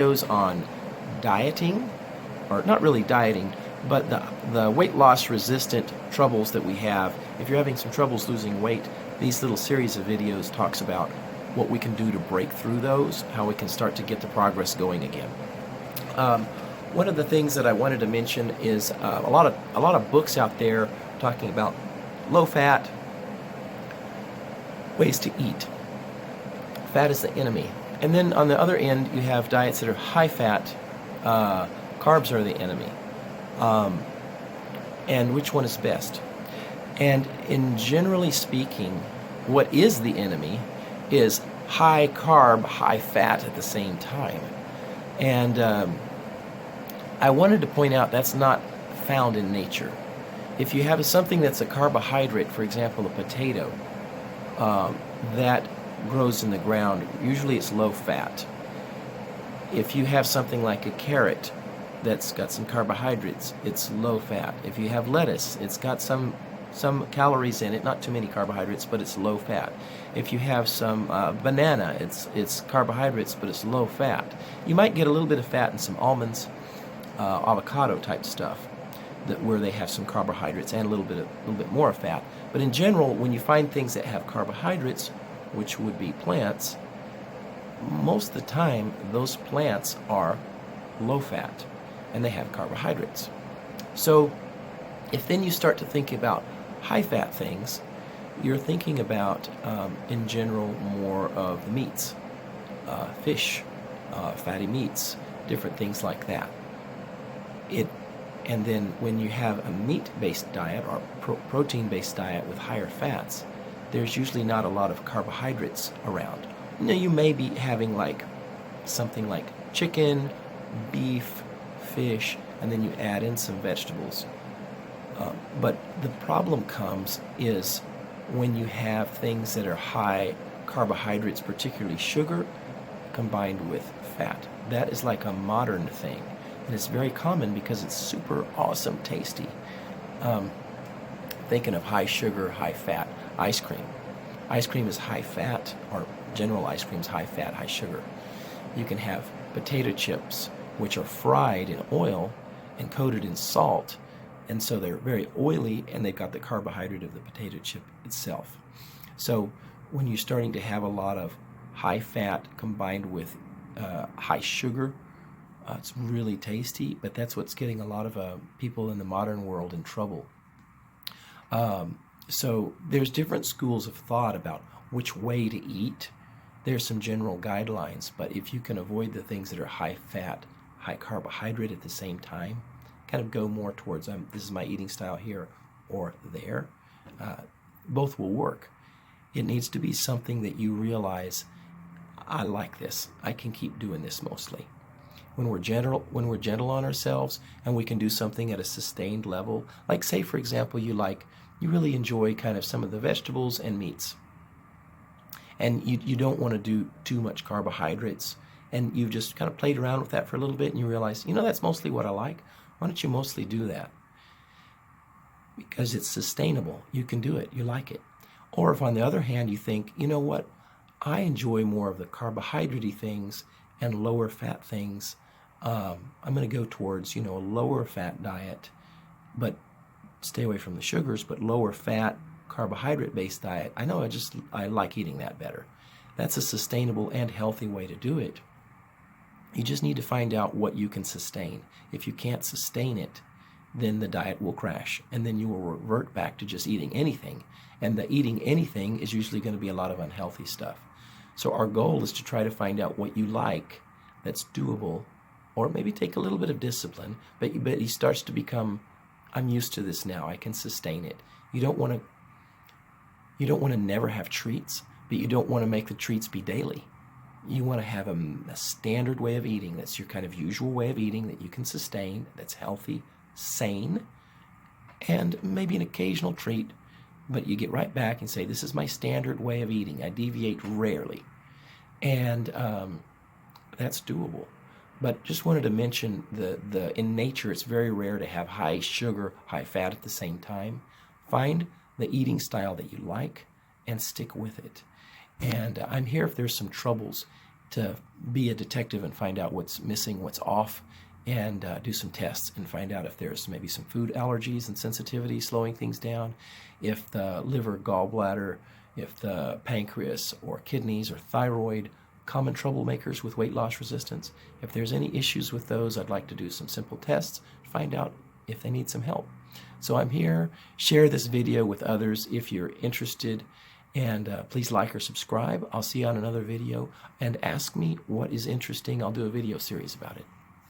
Videos on dieting, or not really dieting, but the weight loss resistant troubles that we have. If you're having some troubles losing weight, these little series of videos talks about what we can do to break through those, how we can start to get the progress going again. One of the things that I wanted to mention is a lot of books out there talking about low fat, ways to eat. Fat is the enemy. And then on the other end, you have diets that are high fat. Carbs are the enemy. And which one is best? And in generally speaking, what is the enemy is high carb, high fat at the same time. And I wanted to point out that's not found in nature. If you have something that's a carbohydrate, for example, a potato, that grows in the ground, usually it's low fat. If you have something like a carrot that's got some carbohydrates, it's low fat. If you have lettuce, it's got some calories in it, not too many carbohydrates, but it's low fat. If you have some banana, it's carbohydrates, but it's low fat. You might get a little bit of fat in some almonds, avocado type stuff, where they have some carbohydrates and a little bit more fat. But in general, when you find things that have carbohydrates, which would be plants, most of the time those plants are low fat and they have carbohydrates. So if then you start to think about high fat things, you're thinking about in general more of the meats, fish, fatty meats, different things like that. And then when you have a meat-based diet or protein-based diet with higher fats, there's usually not a lot of carbohydrates around. Now you may be having like something like chicken, beef, fish, and then you add in some vegetables. But the problem comes is when you have things that are high carbohydrates, particularly sugar, combined with fat. That is like a modern thing. And it's very common because it's super awesome tasty. Thinking of high sugar, high fat, ice cream. Ice cream is high fat, or general ice cream is high fat, high sugar. You can have potato chips, which are fried in oil and coated in salt, and so they're very oily, and they've got the carbohydrate of the potato chip itself. So when you're starting to have a lot of high fat combined with high sugar, it's really tasty, but that's what's getting a lot of people in the modern world in trouble. So there's different schools of thought about which way to eat. There's some general guidelines, but if you can avoid the things that are high fat, high carbohydrate at the same time, kind of go more towards this is my eating style here or there, both will work. It needs to be something that you realize, I like this. I can keep doing this mostly. When we're gentle on ourselves and we can do something at a sustained level, like say for example you really enjoy kind of some of the vegetables and meats, and you don't want to do too much carbohydrates, and you've just kind of played around with that for a little bit and you realize, that's mostly what I like. Why don't you mostly do that? Because it's sustainable. You can do it. You like it. Or if on the other hand you think, you know what, I enjoy more of the carbohydrate things and lower fat things. I'm going to go towards, a lower fat diet, but stay away from the sugars, but lower fat, carbohydrate-based diet. I know I like eating that better. That's a sustainable and healthy way to do it. You just need to find out what you can sustain. If you can't sustain it, then the diet will crash, and then you will revert back to just eating anything. And the eating anything is usually going to be a lot of unhealthy stuff. So our goal is to try to find out what you like that's doable, or maybe take a little bit of discipline, but he starts to become, I'm used to this now, I can sustain it. You don't want to never have treats, but you don't want to make the treats be daily. You want to have a standard way of eating that's your kind of usual way of eating that you can sustain, that's healthy, sane, and maybe an occasional treat, but you get right back and say, this is my standard way of eating. I deviate rarely. And that's doable. But just wanted to mention in nature, it's very rare to have high sugar, high fat at the same time. Find the eating style that you like and stick with it. And I'm here if there's some troubles to be a detective and find out what's missing, what's off, and do some tests and find out if there's maybe some food allergies and sensitivity slowing things down, if the liver, gallbladder, if the pancreas or kidneys or thyroid, common troublemakers with weight loss resistance. If there's any issues with those, I'd like to do some simple tests, find out if they need some help. So I'm here. Share this video with others if you're interested, and please like or subscribe. I'll see you on another video, and ask me what is interesting. I'll do a video series about it.